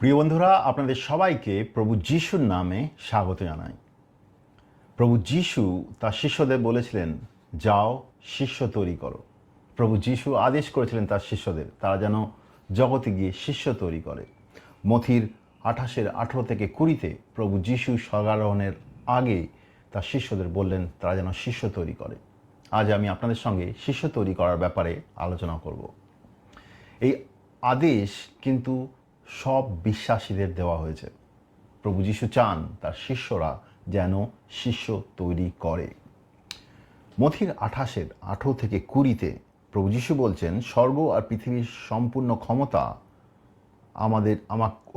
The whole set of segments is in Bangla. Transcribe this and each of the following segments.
প্রিয় বন্ধুরা, আপনাদের সবাইকে প্রভু যিশুর নামে স্বাগত জানাই। প্রভু যিশু তার শিষ্যদের বলেছিলেন, যাও শিষ্য তৈরি করো। প্রভু যিশু আদেশ করেছিলেন তার শিষ্যদের, তারা যেন জগতে গিয়ে শিষ্য তৈরি করে। মথির 28-18 থেকে 20-তে প্রভু যিশু স্বর্গারোহণের আগে তার শিষ্যদের বললেন তারা যেন শিষ্য তৈরি করে। আজ আমি আপনাদের সঙ্গে শিষ্য তৈরি করার ব্যাপারে আলোচনা করব। এই আদেশ কিন্তু সব বিশ্বাসীদের দেওয়া হয়েছে। প্রভু যিশু চান তার শিষ্যরা যেন শিষ্য তৈরি করে। মথির 28-18 থেকে 20-তে প্রভু যিশু বলছেন, স্বর্গ আর পৃথিবীর সম্পূর্ণ ক্ষমতা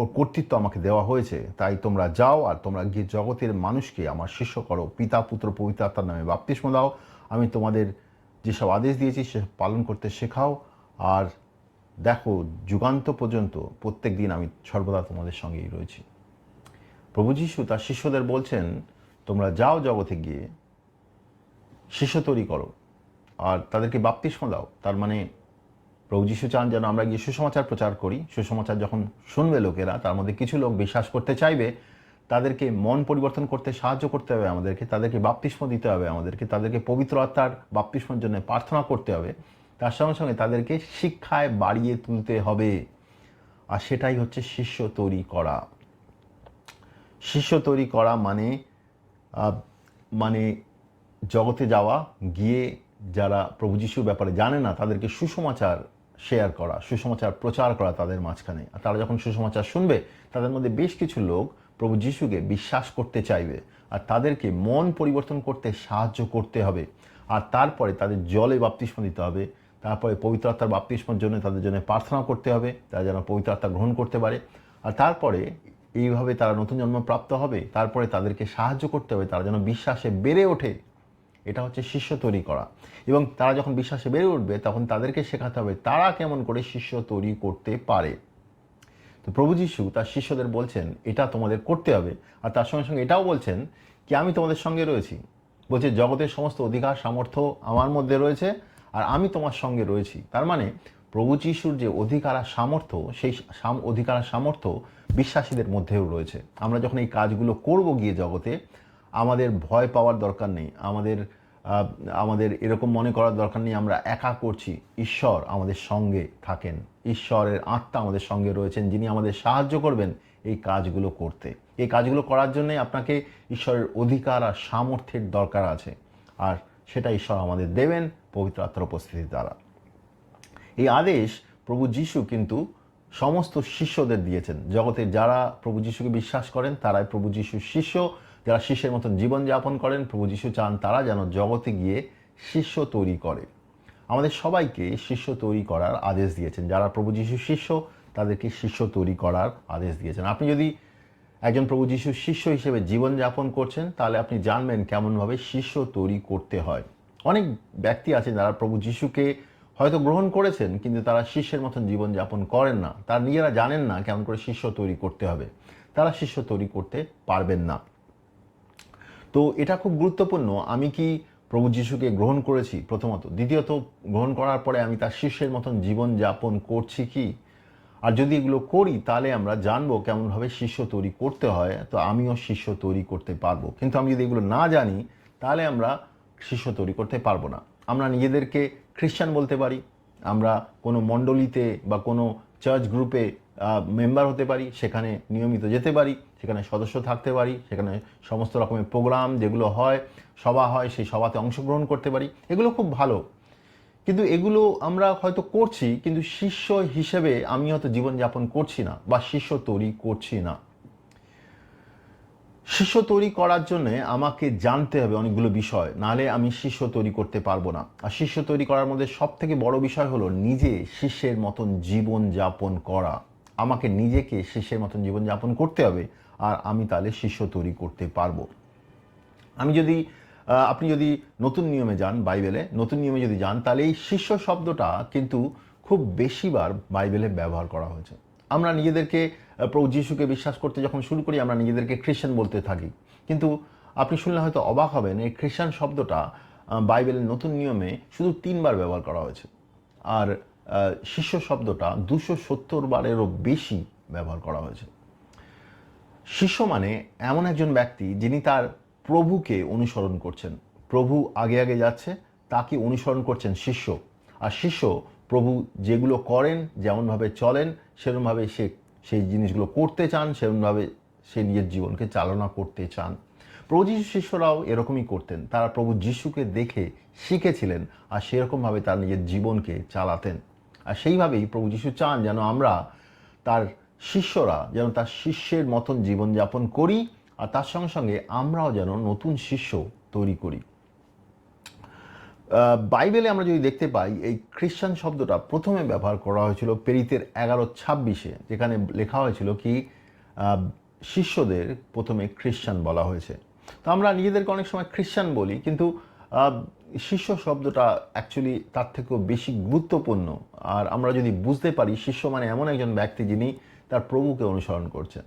ওর কর্তৃত্ব আমাকে দেওয়া হয়েছে, তাই তোমরা যাও আর তোমরা গিয়ে জগতের মানুষকে আমার শিষ্য করো, পিতা পুত্র পবিত্র আত্মার নামে বাপ্তিস্ম দাও। আমি তোমাদের যেসব আদেশ দিয়েছি সে পালন করতে শেখাও। আর দেখো, যুগান্ত পর্যন্ত প্রত্যেক দিন আমি সর্বদা তোমাদের সঙ্গেই রয়েছি। প্রভু যিশু তার শিষ্যদের বলছেন, তোমরা যাও জগতে গিয়ে শিষ্য তৈরি করো আর তাদেরকে বাপ্তিস্ম দাও। তার মানে প্রভু যিশু চান যেন আমরা গিয়ে সুসমাচার প্রচার করি। সুসমাচার যখন শুনবে লোকেরা, তার মধ্যে কিছু লোক বিশ্বাস করতে চাইবে, তাদেরকে মন পরিবর্তন করতে সাহায্য করতে হবে আমাদেরকে, তাদেরকে বাপ্তিস্ম দিতে হবে আমাদেরকে, তাদেরকে পবিত্র আত্মার বাপ্তিস্মের জন্য প্রার্থনা করতে হবে। তার সঙ্গে সঙ্গে তাদেরকে শিক্ষায় বাড়িয়ে তুলতে হবে। আর সেটাই হচ্ছে শিষ্য তৈরি করা। শিষ্য তৈরি করা মানে জগতে যাওয়া, গিয়ে যারা প্রভু যিশুর ব্যাপারে জানে না তাদেরকে সুসমাচার শেয়ার করা, সুসমাচার প্রচার করা তাদের মাঝখানে। আর তারা যখন সুসমাচার শুনবে, তাদের মধ্যে বেশ কিছু লোক প্রভু যিশুকে বিশ্বাস করতে চাইবে, আর তাদেরকে মন পরিবর্তন করতে সাহায্য করতে হবে। আর তারপরে তাদের জলে বাপ্তিস্ম দিতে হবে। তারপরে পবিত্র আত্মার বাপ্তিস্মের জন্য তাদের জন্য প্রার্থনা করতে হবে, তারা যেন পবিত্র আত্মা গ্রহণ করতে পারে। আর তারপরে এইভাবে তারা নতুন জন্ম প্রাপ্ত হবে। তারপরে তাদেরকে সাহায্য করতে হবে তারা যেন বিশ্বাসে বেড়ে ওঠে। এটা হচ্ছে শিষ্য তৈরি করা। এবং তারা যখন বিশ্বাসে বেড়ে উঠবে, তখন তাদেরকে শেখাতে হবে তারা কেমন করে শিষ্য তৈরি করতে পারে। তো প্রভু যিশু তার শিষ্যদের বলছেন এটা তোমাদের করতে হবে। আর তার সঙ্গে সঙ্গে এটাও বলছেন কি, আমি তোমাদের সঙ্গে রয়েছি। বলছে জগতের সমস্ত অধিকার সামর্থ্য আমার মধ্যে রয়েছে, আর আমি তোমার সঙ্গে রয়েছি। তার মানে প্রভু যিশুর যে অধিকার আর সামর্থ্য, সেই অধিকার আর সামর্থ্য বিশ্বাসীদের মধ্যেও রয়েছে। আমরা যখন এই কাজগুলো করব গিয়ে জগতে, আমাদের ভয় পাওয়ার দরকার নেই, আমাদের এরকম মনে করার দরকার নেই আমরা একা করছি। ঈশ্বর আমাদের সঙ্গে থাকেন, ঈশ্বরের আত্মা আমাদের সঙ্গে রয়েছেন, যিনি আমাদের সাহায্য করবেন এই কাজগুলো করতে। এই কাজগুলো করার জন্যে আপনাকে ঈশ্বরের অধিকার আর সামর্থ্যের দরকার আছে, আর সেটা ঈশ্বর আমাদের দেবেন পবিত্র আত্মার উপস্থিতি দ্বারা। এই আদেশ প্রভু যিশু কিন্তু সমস্ত শিষ্যদের দিয়েছেন। জগতে যারা প্রভু যিশুকে বিশ্বাস করেন তারাই প্রভু যিশুর শিষ্য। যারা শিষ্যের মতন জীবনযাপন করেন, প্রভু যিশু চান তারা যেন জগতে গিয়ে শিষ্য তৈরি করে। আমাদের সবাইকে শিষ্য তৈরি করার আদেশ দিয়েছেন। যারা প্রভু যিশুর শিষ্য তাদেরকে শিষ্য তৈরি করার আদেশ দিয়েছেন। আপনি যদি একজন প্রভু যিশুর শিষ্য হিসেবে জীবনযাপন করছেন, তাহলে আপনি জানবেন কেমনভাবে শিষ্য তৈরি করতে হয়। অনেক ব্যক্তি আছেন যারা প্রভু যিশুকে হয়তো গ্রহণ করেছেন, কিন্তু তারা শিষ্যের মতন জীবনযাপন করেন না। তারা নিজেরা জানেন না কেমন করে শিষ্য তৈরি করতে হবে। তারা শিষ্য তৈরি করতে পারবেন না। তো এটা খুব গুরুত্বপূর্ণ। আমি কি প্রভু যিশুকে গ্রহণ করেছি প্রথমত? দ্বিতীয়ত, গ্রহণ করার পরে আমি তার শিষ্যের মতন জীবনযাপন করছি কি? আর যদি এগুলো করি, তাহলে আমরা জানবো কেমনভাবে শিষ্য তৈরি করতে হয়, তো আমিও শিষ্য তৈরি করতে পারবো। কিন্তু আমি যদি এগুলো না জানি, তাহলে আমরা শিষ্য তৈরি করতে পারবো না। আমরা নিজেদেরকে খ্রিস্টান বলতে পারি, আমরা কোনো মণ্ডলীতে বা কোনো চার্চ গ্রুপে মেম্বার হতে পারি, সেখানে নিয়মিত যেতে পারি, সেখানে সদস্য থাকতে পারি, সেখানে সমস্ত রকমের প্রোগ্রাম যেগুলো হয়, সভা হয়, সেই সভাতে অংশগ্রহণ করতে পারি। এগুলো খুব ভালো, কিন্তু এগুলো আমরা হয়তো করছি, কিন্তু শিষ্য হিসেবে আমি হয়তো জীবনযাপন করছি না বা শিষ্য তৈরি করছি না। শিষ্য তৈরি করার জন্য আমাকে জানতে হবে অনেকগুলো বিষয়, নাহলে আমি শিষ্য তৈরি করতে পারবো না। আর শিষ্য তৈরি করার মধ্যে সব থেকে বড় বিষয় হলো নিজে শিষ্যের মতন জীবনযাপন করা। আমাকে নিজেকে শিষ্যের মতন জীবনযাপন করতে হবে, আর আমি তাহলে শিষ্য তৈরি করতে পারবো। আপনি যদি নতুন নিয়মে যান, বাইবেলে নতুন নিয়মে যদি যান, তাহলে এই শিষ্য শব্দটা কিন্তু খুব বেশিবার বাইবেলে ব্যবহার করা হয়েছে। আমরা নিজেদেরকে প্রভু যিশুকে বিশ্বাস করতে যখন শুরু করি, আমরা নিজেদেরকে খ্রিস্টান বলতে থাকি। কিন্তু আপনি শুনলে হয়তো অবাক হবেন, এই খ্রিস্টান শব্দটা বাইবেলের নতুন নিয়মে শুধু 3বার ব্যবহার করা হয়েছে। আর শিষ্য শব্দটা 270 বারেরও বেশি ব্যবহার করা হয়েছে। শিষ্য মানে এমন একজন ব্যক্তি যিনি তার প্রভুকে অনুসরণ করছেন। প্রভু আগে আগে যাচ্ছে, তাকে অনুসরণ করছেন শিষ্য। আর শিষ্য প্রভু যেগুলো করেন, যেমনভাবে চলেন, সেরকমভাবে সে সেই জিনিসগুলো করতে চান, সেরকমভাবে সে নিজের জীবনকে চালনা করতে চান। প্রভু যিশুর শিষ্যরাও এরকমই করতেন। তারা প্রভু যিশুকে দেখে শিখেছিলেন আর সেরকমভাবে তার নিজের জীবনকে চালাতেন। আর সেইভাবেই প্রভু যিশু চান যেন আমরা তার শিষ্যরা যেন তার শিষ্যের মতন জীবনযাপন করি, আর তার সঙ্গে সঙ্গে আমরাও যেন নতুন শিষ্য তৈরি করি। বাইবেলে আমরা যদি দেখতে পাই, এই খ্রিস্টান শব্দটা প্রথমে ব্যবহার করা হয়েছিল প্রেরিতের 11:26, যেখানে লেখা হয়েছিল কি শিষ্যদের প্রথমে খ্রিস্টান বলা হয়েছে। তো আমরা নিজেদেরকে অনেক সময় খ্রিস্টান বলি, কিন্তু শিষ্য শব্দটা অ্যাকচুয়ালি তার থেকেও বেশি গুরুত্বপূর্ণ। আর আমরা যদি বুঝতে পারি, শিষ্য মানে এমন একজন ব্যক্তি যিনি তার প্রভুকে অনুসরণ করছেন।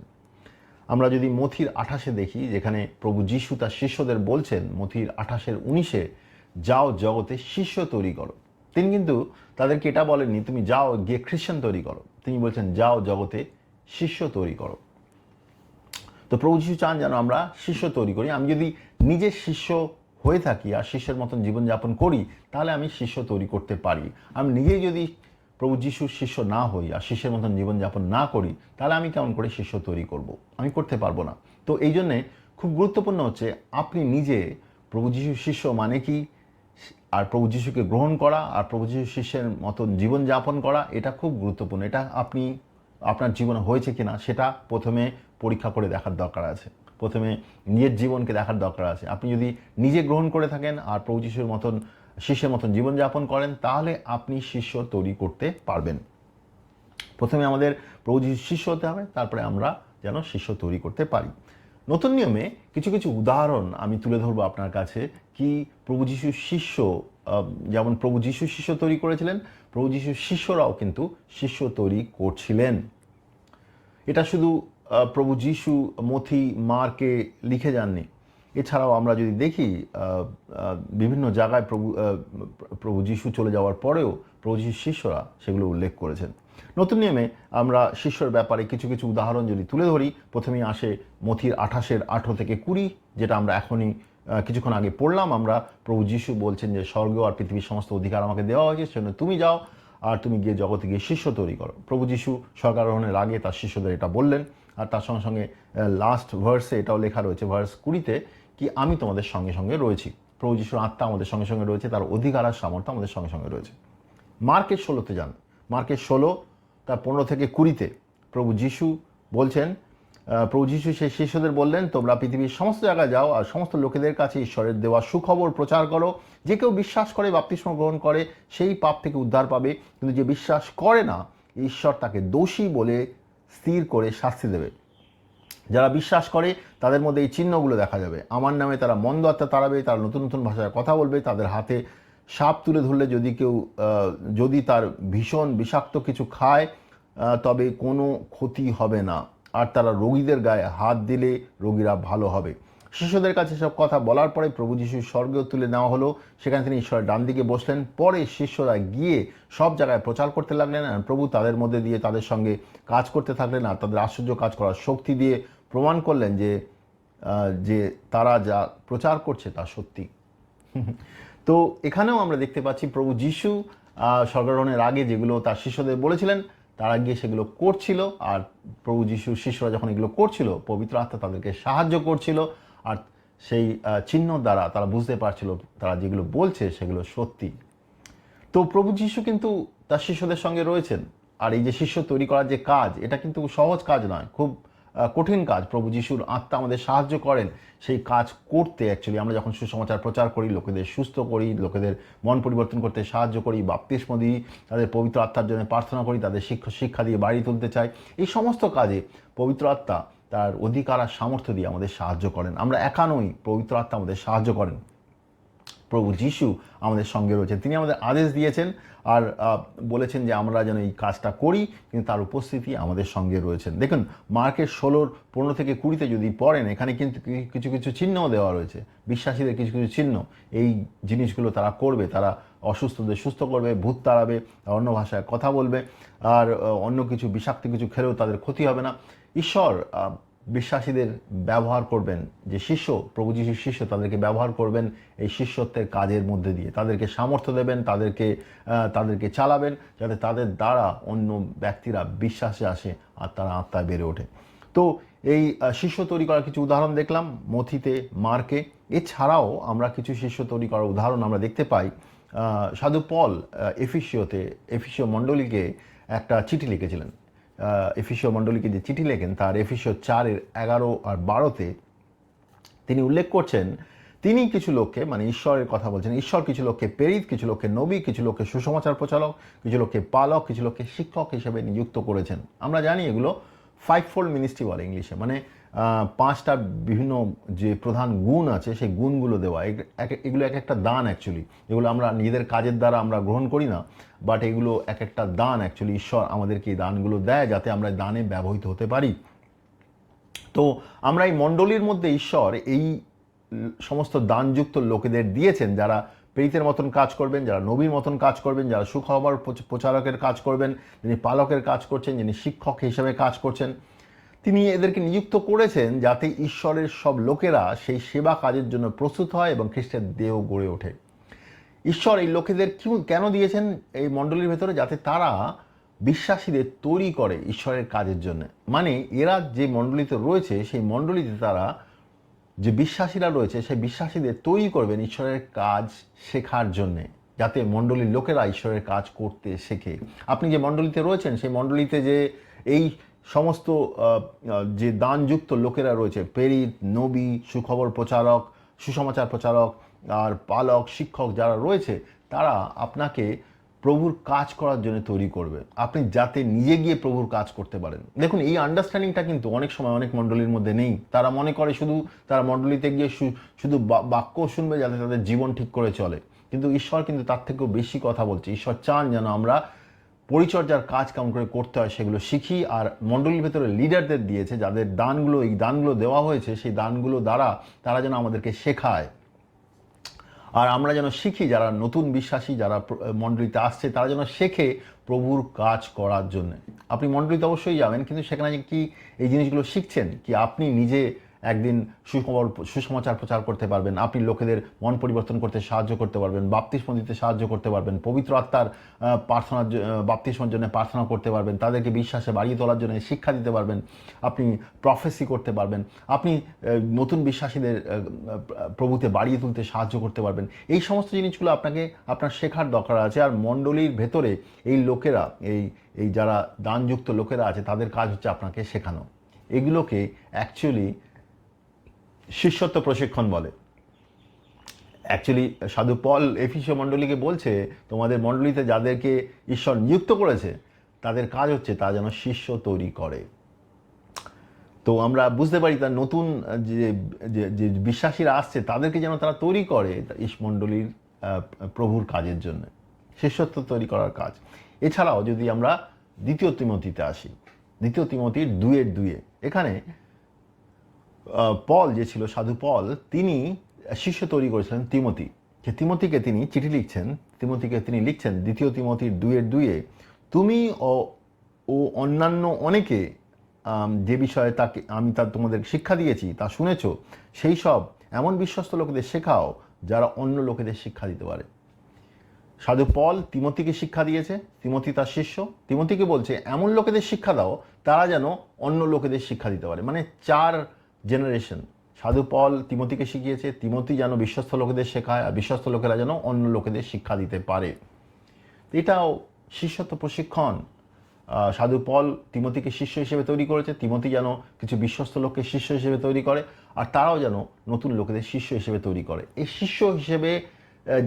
আমরা যদি মথির 28 দেখি, যেখানে প্রভু যিশু তার শিষ্যদের বলছেন, মথির 28:19, যাও জগতে শিষ্য তৈরি করো। তিনি কিন্তু তাদেরকে এটা বলেননি তুমি যাও গিয়ে খ্রিস্টান তৈরি করো, তিনি বলছেন যাও জগতে শিষ্য তৈরি করো। তো প্রভু যিশু চান যেন আমরা শিষ্য তৈরি করি। আমি যদি নিজের শিষ্য হয়ে থাকি আর শিষ্যের মতন জীবনযাপন করি, তাহলে আমি শিষ্য তৈরি করতে পারি। আমি নিজেই যদি প্রভু যিশুর শিষ্য না হই আর শিষ্যের মতন জীবনযাপন না করি, তাহলে আমি কেমন করে শিষ্য তৈরি করব? আমি করতে পারবো না। তো এই জন্যে খুব গুরুত্বপূর্ণ হচ্ছে আপনি নিজে প্রভু যিশুর শিষ্য মানে কি, আর প্রভু যিশুকে গ্রহণ করা আর প্রভু যিশুর শিষ্যের মতন জীবনযাপন করা, এটা খুব গুরুত্বপূর্ণ। এটা আপনি আপনার জীবনে হয়েছে কিনা সেটা প্রথমে পরীক্ষা করে দেখার দরকার আছে। প্রথমে নিজের জীবনকে দেখার দরকার আছে। আপনি যদি নিজে গ্রহণ করে থাকেন আর প্রভু যিশুর মতন শিষ্যের মতন জীবনযাপন করেন, তাহলে আপনি শিষ্য তৈরি করতে পারবেন। প্রথমে আমাদের প্রভু যিশুর শিষ্য হতে হবে, তারপরে আমরা যেন শিষ্য তৈরি করতে পারি। নতুন নিয়মে কিছু কিছু উদাহরণ আমি তুলে ধরবো আপনার কাছে, কি প্রভু যিশুর শিষ্য যেমন প্রভু যিশুর শিষ্য তৈরি করেছিলেন, প্রভু যিশুর শিষ্যরাও কিন্তু শিষ্য তৈরি করছিলেন। এটা শুধু প্রভু যিশু মথি মার্কে লিখে যাননি। এছাড়াও আমরা যদি দেখি বিভিন্ন জায়গায় প্রভু যিশু চলে যাওয়ার পরেও প্রভু যিশুর শিষ্যরা সেগুলো উল্লেখ করেছেন। নতুন নিয়মে আমরা শিষ্যর ব্যাপারে কিছু কিছু উদাহরণ যদি তুলে ধরি, প্রথমেই আসে মথির 28:18-20, যেটা আমরা এখনই কিছুক্ষণ আগে পড়লাম। আমরা প্রভু যিশু বলছেন যে স্বর্গ আর পৃথিবীর সমস্ত অধিকার আমাকে দেওয়া হয়েছে, সেজন্য তুমি যাও আর তুমি গিয়ে জগতে গিয়ে শিষ্য তৈরি করো। প্রভু যিশু স্বর্গারোহণের আগে তার শিষ্যদের এটা বললেন। আর তার সঙ্গে সঙ্গে লাস্ট ভার্সে এটাও লেখা রয়েছে, ভার্স 20-তে, কি আমি তোমাদের সঙ্গে সঙ্গে রয়েছি। প্রভু যিশুর আত্মা আমাদের সঙ্গে সঙ্গে রয়েছে, তার অধিকার আর সামর্থ্য আমাদের সঙ্গে সঙ্গে রয়েছে। মার্কের 16-তে যান, মার্কের 16 তার 15-20 প্রভু যিশু বলছেন, প্রভু যিশু সেই শিষ্যদের বললেন, তোমরা পৃথিবীর সমস্ত জায়গায় যাও আর সমস্ত লোকেদের কাছে ঈশ্বরের দেওয়া সুখবর প্রচার করো। যে কেউ বিশ্বাস করে বাপ্তিস্ম গ্রহণ করে সেই পাপ থেকে উদ্ধার পাবে, কিন্তু যে বিশ্বাস করে না, ঈশ্বর তাকে দোষী বলে স্থির করে শাস্তি দেবে। যারা বিশ্বাস করে তাদের মধ্যে এই চিহ্নগুলো দেখা যাবে, আমার নামে তারা মন্দ আত্মা তাড়াবে, তারা নতুন নতুন ভাষায় কথা বলবে, তাদের হাতে সাপ তুলে ধরলে যদি তার ভীষণ বিষাক্ত কিছু খায় তবে কোনো ক্ষতি হবে না, আর তারা রোগীদের গায়ে হাত দিলে রোগীরা ভালো হবে। শিষ্যদের কাছে সব কথা বলার পরে প্রভু যিশু স্বর্গেও তুলে নেওয়া হলো, সেখানে তিনি ঈশ্বরের ডান দিকে বসলেন। পরে শিষ্যরা গিয়ে সব জায়গায় প্রচার করতে লাগলেন, আর প্রভু তাদের মধ্যে দিয়ে তাদের সঙ্গে কাজ করতে থাকলেন, আর তাদের আশ্চর্য কাজ করার শক্তি দিয়ে প্রমাণ করলেন যে তারা যা প্রচার করছে তা সত্যি। তো এখানেও আমরা দেখতে পাচ্ছি প্রভু যিশু স্বর্গারোহণের আগে যেগুলো তার শিষ্যদের বলেছিলেন, তারা গিয়ে সেগুলো করছিল। আর প্রভু যিশুর শিষ্যরা যখন এগুলো করছিল, পবিত্র আত্মা তাদেরকে সাহায্য করছিল, আর সেই চিহ্ন দ্বারা তারা বুঝতে পারছিল তারা যেগুলো বলছে সেগুলো সত্যি। তো প্রভু যিশু কিন্তু তার শিষ্যদের সঙ্গে রয়েছেন। আর এই যে শিষ্য তৈরি করার যে কাজ, এটা কিন্তু সহজ কাজ নয়, খুব কঠিন কাজ। প্রভু যিশুর আত্মা আমাদের সাহায্য করেন সেই কাজ করতে। অ্যাকচুয়ালি আমরা যখন সুসমাচার প্রচার করি, লোকেদের সুস্থ করি, লোকেদের মন পরিবর্তন করতে সাহায্য করি, বাপ্তিস্ম দিই, তাদের পবিত্র আত্মার জন্য প্রার্থনা করি, তাদের শিক্ষা দিয়ে বাড়ি তুলতে চাই, এই সমস্ত কাজে পবিত্র আত্মা তার অধিকার আর সামর্থ্য দিয়ে আমাদের সাহায্য করেন। আমরা একা নই, পবিত্র আত্মা আমাদের সাহায্য করেন। প্রভু যিশু আমাদের সঙ্গে রয়েছেন, তিনি আমাদের আদেশ দিয়েছেন আর বলেছেন যে আমরা যেন এই কাজটা করি, কিন্তু তার উপস্থিতি আমাদের সঙ্গে রয়েছেন। দেখুন, মার্কের 16:15-20 যদি পড়েন, এখানে কিন্তু কিছু কিছু চিহ্নও দেওয়া রয়েছে, বিশ্বাসীদের কিছু কিছু চিহ্ন। এই জিনিসগুলো তারা করবে, তারা অসুস্থদের সুস্থ করবে, ভূত তাড়াবে, অন্য ভাষায় কথা বলবে, আর অন্য কিছু বিষাক্ত কিছু খেলেও তাদের ক্ষতি হবে না। ঈশ্বর বিশ্বাসীদের ব্যবহার করবেন, যে শিষ্য, প্রভু যিশুর শিষ্য, তাদেরকে ব্যবহার করবেন এই শিষ্যত্বের কাজের মধ্যে দিয়ে, তাদেরকে সামর্থ্য দেবেন, তাদেরকে চালাবেন, যাতে তাদের দ্বারা অন্য ব্যক্তিরা বিশ্বাসে আসে আর তারা আত্মায় বেড়ে ওঠে। তো এই শিষ্য তৈরি করার কিছু উদাহরণ দেখলাম মথিতে, মার্কে। এছাড়াও আমরা কিছু শিষ্য তৈরি করার উদাহরণ আমরা দেখতে পাই। সাধু পল এফিসীয় মণ্ডলীকে একটা চিঠি লিখেছিলেন। এফিসীয় মণ্ডলীকে যে চিঠি লেখেন তার এফিসীয় 4:11 আর 12-তে তিনি উল্লেখ করছেন, তিনি কিছু লোককে, মানে ঈশ্বরের কথা বলছেন, ঈশ্বর কিছু লোককে প্রেরিত, কিছু লোককে নবী, কিছু লোককে সুসমাচার প্রচারক, কিছু লোককে পালক, কিছু লোককে শিক্ষক হিসেবে নিযুক্ত করেছেন। আমরা জানি এগুলো 5-fold মিনিস্ট্রি বলে ইংলিশে, মানে 5টা বিভিন্ন যে প্রধান গুণ আছে সেই গুণগুলো দেওয়া। এগুলো এক একটা দান অ্যাকচুয়ালি, এগুলো আমরা নিজেদের কাজের দ্বারা আমরা গ্রহণ করি না, বাট এগুলো এক একটা দান অ্যাকচুয়ালি। ঈশ্বর আমাদেরকে এই দানগুলো দেয় যাতে আমরা দানে ব্যবহৃত হতে পারি। তো আমরা এই মণ্ডলীর মধ্যে ঈশ্বর এই সমস্ত দানযুক্ত লোকেদের দিয়েছেন, যারা প্রেরিতের মতন কাজ করবেন, যারা নবীর মতন কাজ করবেন, যারা সুখবর প্রচারকের কাজ করবেন, যিনি পালকের কাজ করছেন, যিনি শিক্ষক হিসেবে কাজ করছেন। তিনি এদেরকে নিযুক্ত করেছেন যাতে ঈশ্বরের সব লোকেরা সেই সেবা কাজের জন্য প্রস্তুত হয় এবং খ্রিস্টের দেহ গড়ে ওঠে। ঈশ্বর এই লোকেদের কেন দিয়েছেন এই মণ্ডলীর ভেতরে? যাতে তারা বিশ্বাসীদের তৈরি করে ঈশ্বরের কাজের জন্য। মানে এরা যে মণ্ডলীতে রয়েছে সেই মণ্ডলীতে তারা যে বিশ্বাসীরা রয়েছে সেই বিশ্বাসীদের তৈরি করবেন ঈশ্বরের কাজ শেখার জন্যে, যাতে মণ্ডলীর লোকেরা ঈশ্বরের কাজ করতে শেখে। আপনি যে মণ্ডলীতে রয়েছেন সেই মণ্ডলীতে যে এই সমস্ত যে দানযুক্ত লোকেরা রয়েছে, প্রেরিত, নবী, সুখবর প্রচারক, সুসমাচার প্রচারক আর পালক, শিক্ষক যারা রয়েছে, তারা আপনাকে প্রভুর কাজ করার জন্য তৈরি করবে, আপনি যাতে নিজে গিয়ে প্রভুর কাজ করতে পারেন। দেখুন, এই আন্ডারস্ট্যান্ডিংটা কিন্তু অনেক সময় অনেক মণ্ডলীর মধ্যে নেই। তারা মনে করে শুধু তারা মণ্ডলীতে গিয়ে শুধু বাক্য শুনবে যাতে তাদের জীবন ঠিক করে চলে, কিন্তু ঈশ্বর কিন্তু তার থেকেও বেশি কথা বলছে। ঈশ্বর চান যেন আমরা পরিচর্যার কাজ কেমন করে করতে হয় সেগুলো শিখি, আর মণ্ডলীর ভেতরে লিডারদের দিয়েছে যাদের এই দানগুলো দেওয়া হয়েছে, সেই দানগুলো দ্বারা তারা যেন আমাদেরকে শেখায়, আর আমরা যেন শিখি, যারা নতুন বিশ্বাসী যারা মণ্ডলীতে আসছে তারা যেন শেখে প্রভুর কাজ করার জন্য। আপনি মণ্ডলীতে অবশ্যই যাবেন, কিন্তু সেখানে কি এই জিনিসগুলো শিখছেন? কি আপনি নিজে একদিন সুসমাচার প্রচার করতে পারবেন, আপনি লোকেদের মন পরিবর্তন করতে সাহায্য করতে পারবেন, বাপ্তিস্ম দিতে সাহায্য করতে পারবেন, পবিত্র আত্মার বাপ্তিস্মের জন্য প্রার্থনা করতে পারবেন, তাদেরকে বিশ্বাসে বাড়িয়ে তোলার জন্য শিক্ষা দিতে পারবেন, আপনি প্রফেসি করতে পারবেন, আপনি নতুন বিশ্বাসীদের প্রভুতে বাড়িয়ে তুলতে সাহায্য করতে পারবেন। এই সমস্ত জিনিসগুলো আপনার শেখার দরকার আছে। আর মণ্ডলীর ভেতরে এই লোকেরা, এই যারা দানযুক্ত লোকেরা আছে, তাদের কাজ হচ্ছে আপনাকে শেখানো। এগুলোকে অ্যাকচুয়ালি শিষ্যত্ব প্রশিক্ষণ বলে। অ্যাকচুয়ালি সাধু পল এফিসীয় মণ্ডলীকে বলছে, তোমাদের মণ্ডলীতে যাদেরকে ঈশ্বর নিযুক্ত করেছে তাদের কাজ হচ্ছে তা যেন শিষ্য তৈরি করে। তো আমরা বুঝতে পারি তার নতুন যে বিশ্বাসীরা আসছে তাদেরকে যেন তারা তৈরি করে মণ্ডলীর প্রভুর কাজের জন্য, শিষ্যত্ব তৈরি করার কাজ। এছাড়াও যদি আমরা 2 তিমথিতে আসি, 2 তিমথির 2:2 এখানে পল যে ছিল, সাধু পল, তিনি শিষ্য তৈরি করেছিলেন তিমথিকে তিনি চিঠি লিখছেন, তিনি লিখছেন 2 তিমথির 2:2, তুমি ও অন্যান্য অনেকে যে বিষয়ে আমি তোমাদের শিক্ষা দিয়েছি তা শুনেছ, সেই সব এমন বিশ্বস্ত লোকেদের শেখাও যারা অন্য লোকেদের শিক্ষা দিতে পারে। সাধু পল তিমথিকে শিক্ষা দিয়েছে, তিমথি তার শিষ্য, তিমথিকে বলছে এমন লোকেদের শিক্ষা দাও তারা যেন অন্য লোকেদের শিক্ষা দিতে পারে। মানে 4 জেনারেশন সাধু পল তিমথিকে শিখিয়েছে, তিমথি যেন বিশ্বস্ত লোকেদের শেখায়, আর বিশ্বস্ত লোকেরা যেন অন্য লোকেদের শিক্ষা দিতে পারে। এটাও শিষ্যত্ব প্রশিক্ষণ। সাধু পল তিমথিকে শিষ্য হিসেবে তৈরি করেছে, তিমথি যেন কিছু বিশ্বস্ত লোককে শিষ্য হিসেবে তৈরি করে, আর তারাও যেন নতুন লোকেদের শিষ্য হিসেবে তৈরি করে। এই শিষ্য হিসেবে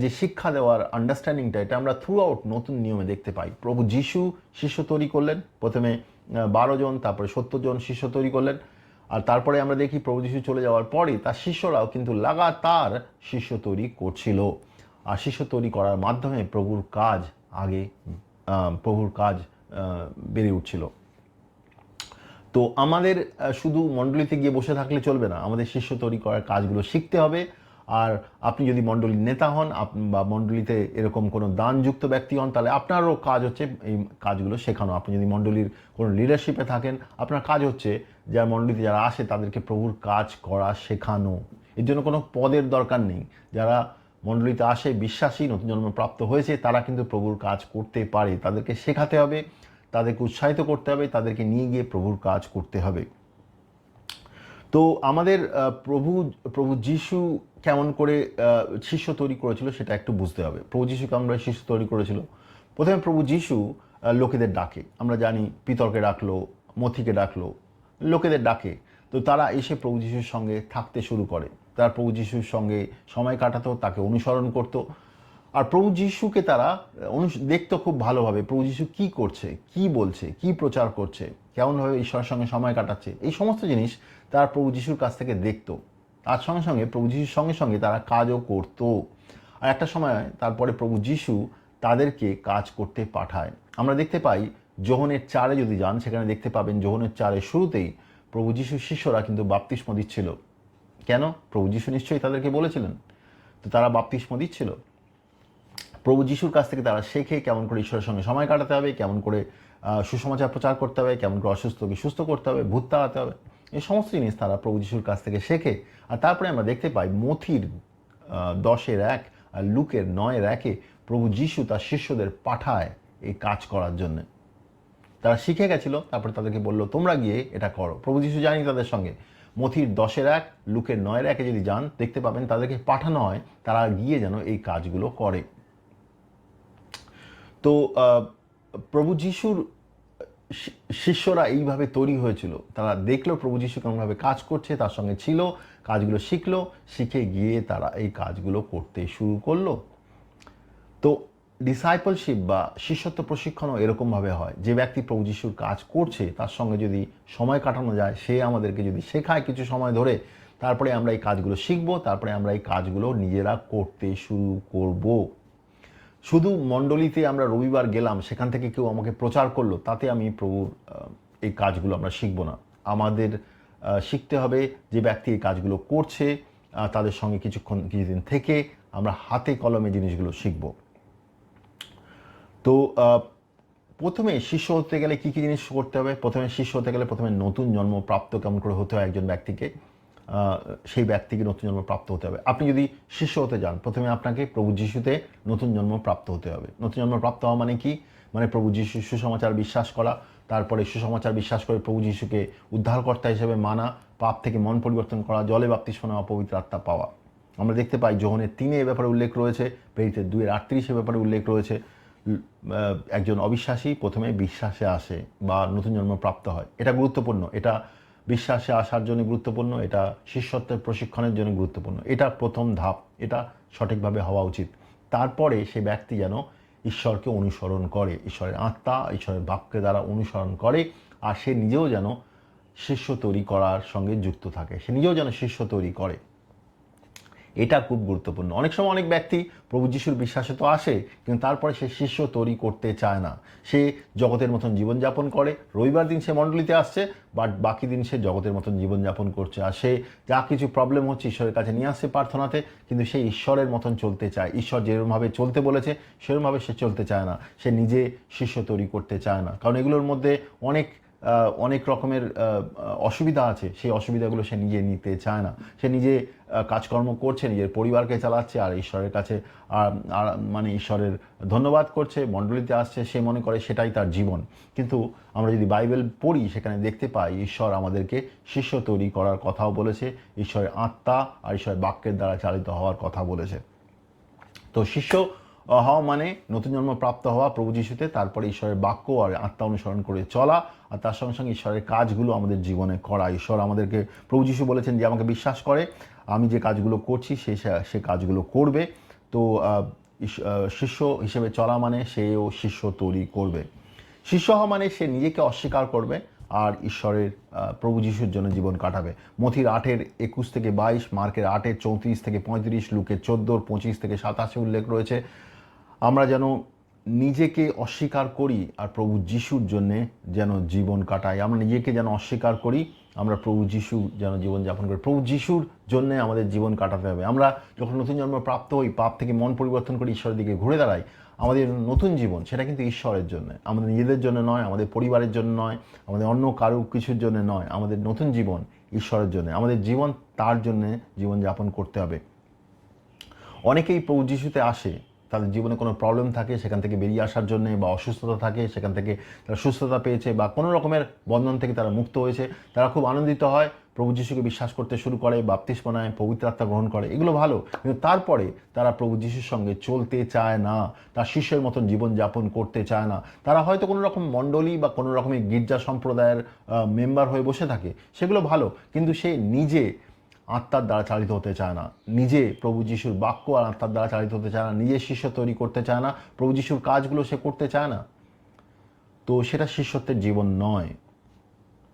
যে শিক্ষা দেওয়ার আন্ডারস্ট্যান্ডিংটা, এটা আমরা থ্রু আউট নতুন নিয়মে দেখতে পাই। প্রভু যিশু শিষ্য তৈরি করলেন, প্রথমে 12 জন, তারপরে 70 জন শিষ্য তৈরি করলেন, আর তারপরে আমরা দেখি প্রভু যিশু চলে যাওয়ার পরে তার শিষ্যরাও কিন্তু লাগাতার শিষ্য তৈরি করছিল, আর শিষ্য তৈরি করার মাধ্যমে প্রভুর কাজ বেড়ে উঠছিল। তো আমাদের শুধু মণ্ডলীতে গিয়ে বসে থাকলে চলবে না, আমাদের শিষ্য তৈরি করার কাজগুলো শিখতে হবে, আর আপনি যদি মণ্ডলীর নেতা হন বা মণ্ডলীতে এরকম কোনো দানযুক্ত ব্যক্তি হন, তাহলে আপনারও কাজ হচ্ছে এই কাজগুলো শেখানো। আপনি যদি মণ্ডলীর কোনো লিডারশিপে থাকেন, আপনার কাজ হচ্ছে যারা মণ্ডলীতে যারা আসে তাদেরকে প্রভুর কাজ করা শেখানো। এর জন্য কোনো পদের দরকার নেই। যারা মণ্ডলীতে আসে বিশ্বাসী, নতুন জন্ম প্রাপ্ত হয়েছে, তারা কিন্তু প্রভুর কাজ করতে পারে। তাদেরকে শেখাতে হবে, তাদেরকে উৎসাহিত করতে হবে, তাদেরকে নিয়ে গিয়ে প্রভুর কাজ করতে হবে। তো আমাদের প্রভু যিশু কেমন করে শিষ্য তৈরি করেছিল সেটা একটু বুঝতে হবে। প্রভু যিশু কেমন করে শিষ্য তৈরি করেছিল? প্রথমে প্রভু যিশু লোকেদের ডাকে, আমরা জানি পিতরকে ডাকলো, মথিকে ডাকলো, লোকেদের ডাকে। তো তারা এসে প্রভু যিশুর সঙ্গে থাকতে শুরু করে, তারা প্রভু যিশুর সঙ্গে সময় কাটাতো, তাকে অনুসরণ করতো। আর প্রভু যিশুকে তারা দেখতো খুব ভালোভাবে, প্রভু যিশু কী করছে, কি বলছে, কি প্রচার করছে, কেমনভাবে ঈশ্বরের সঙ্গে সময় কাটাচ্ছে, এই সমস্ত জিনিস তারা প্রভু যিশুর কাছ থেকে দেখতো। তার সঙ্গে সঙ্গে প্রভু যিশুর সঙ্গে সঙ্গে তারা কাজও করতো। আর একটা সময় তারপরে প্রভু যিশু তাদেরকে কাজ করতে পাঠায়। আমরা দেখতে পাই যোহনের 4-এ যদি যান, সেখানে দেখতে পাবেন যোহনের 4-এর শুরুতেই প্রভু যিশুর শিষ্যরা কিন্তু বাপ্তিস্ম দিচ্ছিল। কেন? প্রভু যিশু নিশ্চয়ই তাদেরকে বলেছিলেন, তো তারা বাপ্তিস্ম দিচ্ছিল। প্রভু যিশুর কাছ থেকে তারা শেখে কেমন করে ঈশ্বরের সঙ্গে সময় কাটাতে হবে, কেমন করে সুসমাচার প্রচার করতে হবে, কেমন করে অসুস্থকে সুস্থ করতে হবে, ভূত তাড়াতে হবে। এই সমস্ত জিনিস তারা প্রভু যিশুর কাছ থেকে শেখে। আর তারপরে আমরা দেখতে পাই মথির 10-1 আর লুকের 9-1 প্রভু যিশু তার শিষ্যদের পাঠায় এই কাজ করার জন্য। তারা শিখে গেছিল, তারপরে তাদেরকে বললো তোমরা গিয়ে এটা করো। প্রভু যিশু জানি তাদের সঙ্গে। মথির 10-1, লুকের 9-1 যদি যান, দেখতে পাবেন তাদেরকে পাঠানো হয় তারা গিয়ে যেন এই কাজগুলো করে। তো প্রভু যিশুর শিষ্যরা এইভাবে তৈরি হয়েছিল। তারা দেখলো প্রভু যিশু কেমনভাবে কাজ করছে, তার সঙ্গে ছিল, কাজগুলো শিখলো, শিখে গিয়ে তারা এই কাজগুলো করতে শুরু করলো। তো ডিসাইপলশিপ বা শিষ্যত্ব প্রশিক্ষণও এরকমভাবে হয়। যে ব্যক্তি প্রভু যিশুর কাজ করছে তার সঙ্গে যদি সময় কাটানো যায়, সে আমাদেরকে যদি শেখায় কিছু সময় ধরে, তারপরে আমরা এই কাজগুলো শিখবো, তারপরে আমরা এই কাজগুলো নিজেরা করতে শুরু করব। শুধু মণ্ডলীতে আমরা রবিবার গেলাম, সেখান থেকে কেউ আমাকে প্রচার করলো, তাতে আমি প্রভুর এই কাজগুলো আমরা শিখব না। আমাদের শিখতে হবে যে ব্যক্তি এই কাজগুলো করছে তাদের সঙ্গে কিছুদিন থেকে আমরা হাতে কলমে জিনিসগুলো শিখব। তো প্রথমে শিষ্য হতে গেলে কী কী জিনিস করতে হবে? প্রথমে শিষ্য হতে গেলে প্রথমে নতুন জন্ম প্রাপ্ত কেমন করে হতে হয় একজন ব্যক্তিকে, সেই ব্যক্তিকে নতুন জন্ম প্রাপ্ত হতে হবে। আপনি যদি শিষ্য হতে যান, প্রথমে আপনাকে প্রভু যিশুতে নতুন জন্ম প্রাপ্ত হতে হবে। নতুন জন্ম প্রাপ্ত হওয়া মানে কি? মানে প্রভু যিশু সুসমাচার বিশ্বাস করা, তারপরে সুসমাচার বিশ্বাস করে প্রভু যিশুকে উদ্ধারকর্তা হিসেবে মানা, পাপ থেকে মন পরিবর্তন করা, জলে বাপ্তিস্ম নেওয়া, পবিত্র আত্মা পাওয়া। আমরা দেখতে পাই যোহনের 3-এ এ ব্যাপারে উল্লেখ রয়েছে, প্রেরিতের 2-38 এ ব্যাপারে উল্লেখ রয়েছে। একজন অবিশ্বাসী প্রথমে বিশ্বাসে আসে বা নতুন জন্ম প্রাপ্ত হয়। এটা গুরুত্বপূর্ণ, এটা বিশ্বাসে আসার জন্য গুরুত্বপূর্ণ, এটা শিষ্যত্বের প্রশিক্ষণের জন্য গুরুত্বপূর্ণ। এটা প্রথম ধাপ, এটা সঠিকভাবে হওয়া উচিত। তারপরে সে ব্যক্তি যেন ঈশ্বরকে অনুসরণ করে, ঈশ্বরের আত্মা, ঈশ্বরের বাক্যের দ্বারা অনুসরণ করে, আর সে নিজেও যেন শিষ্য তৈরি করার সঙ্গে যুক্ত থাকে, সে নিজেও যেন শিষ্য তৈরি করে। এটা খুব গুরুত্বপূর্ণ। অনেক সময় অনেক ব্যক্তি প্রভু যিশুর বিশ্বাসে তো আসে, কিন্তু তারপরে সে শিষ্য তৈরি করতে চায় না। সে জগতের মতন জীবনযাপন করে। রবিবার দিন সে মণ্ডলীতে আসছে, বাট বাকি দিন সে জগতের মতন জীবনযাপন করছে। আর সে যা কিছু প্রবলেম হচ্ছে ঈশ্বরের কাছে নিয়ে আসছে প্রার্থনাতে, কিন্তু সে ঈশ্বরের মতন চলতে চায়। ঈশ্বর যেরকমভাবে চলতে বলেছে সেরকমভাবে সে চলতে চায় না। সে নিজে শিষ্য তৈরি করতে চায় না, কারণ এগুলোর মধ্যে অনেক রকমের অসুবিধা আছে। সেই অসুবিধাগুলো সে নিজে নিতে চায় না। সে নিজে কাজকর্ম করছে, নিজের পরিবারকে চালাচ্ছে, আর ঈশ্বরের কাছে আর মানে ঈশ্বরের ধন্যবাদ করছে, মণ্ডলীতে আসছে, সে মনে করে সেটাই তার জীবন। কিন্তু আমরা যদি বাইবেল পড়ি, সেখানে দেখতে পাই ঈশ্বর আমাদেরকে শিষ্য তৈরি করার কথাও বলেছে, ঈশ্বরের আত্মা আর ঈশ্বরের বাক্যের দ্বারা চালিত হওয়ার কথা বলেছে। তো শিষ্য হওয়া মানে নতুন জন্ম প্রাপ্ত হওয়া প্রভু যিশুতে, তারপরে ঈশ্বরের বাক্য আর আত্মা অনুসরণ করে চলা, আর তার সঙ্গে সঙ্গে ঈশ্বরের কাজগুলো আমাদের জীবনে করা। ঈশ্বর আমাদেরকে, প্রভু যিশু বলেছেন যে আমাকে বিশ্বাস করে আমি যে কাজগুলো করছি সে কাজগুলো করবে। তো শিষ্য হিসেবে চলা মানে সেও শিষ্য তৈরি করবে। শিষ্য হওয়া মানে সে নিজেকে অস্বীকার করবে আর ঈশ্বরের প্রভু যিশুর জন্য জীবন কাটাবে। মথির 8-21-22, মার্কের 8-34-35, লুকের 14-25-27 উল্লেখ রয়েছে। আমরা যেন নিজেকে অস্বীকার করি আর প্রভু যিশুর জন্যে যেন জীবন কাটাই। আমরা নিজেকে যেন অস্বীকার করি আমরা প্রভু যিশু যেন জীবনযাপন করি, প্রভু যিশুর জন্যে আমাদের জীবন কাটাতে হবে। আমরা যখন নতুন জন্ম প্রাপ্ত হই, পাপ থেকে মন পরিবর্তন করে ঈশ্বরের দিকে ঘুরে দাঁড়াই, আমাদের নতুন জীবন সেটা কিন্তু ঈশ্বরের জন্য, আমাদের নিজেদের জন্য নয়, আমাদের পরিবারের জন্য নয়, আমাদের অন্য কারো কিছুর জন্য নয়। আমাদের নতুন জীবন ঈশ্বরের জন্য, আমাদের জীবন তার জন্যে জীবনযাপন করতে হবে। অনেকেই প্রভু যিশুতে আসে, তাদের জীবনে কোনো প্রবলেম থাকে সেখান থেকে বেরিয়ে আসার জন্যে, বা অসুস্থতা থাকে সেখান থেকে তারা সুস্থতা পেয়েছে, বা কোনো রকমের বন্ধন থেকে তারা মুক্ত হয়েছে, তারা খুব আনন্দিত হয়, প্রভু যিশুকে বিশ্বাস করতে শুরু করে, বাপ্তিস্ম নেয়, পবিত্র আত্মা গ্রহণ করে, এগুলো ভালো। কিন্তু তারপরে তারা প্রভু যিশুর সঙ্গে চলতে চায় না, তার শিষ্যের মতন জীবনযাপন করতে চায় না। তারা হয়তো কোনো রকম মণ্ডলী বা কোনো রকমের গির্জা সম্প্রদায়ের মেম্বার হয়ে বসে থাকে, সেগুলো ভালো, কিন্তু সে নিজে আত্মার দ্বারা চালিত হতে চায় না, নিজে প্রভু যিশুর বাক্য আর আত্মার দ্বারা চালিত হতে চায় না, নিজের শিষ্য তৈরি করতে চায় না, প্রভু যিশুর কাজগুলো সে করতে চায় না, তো সেটা শিষ্যত্বের জীবন নয়।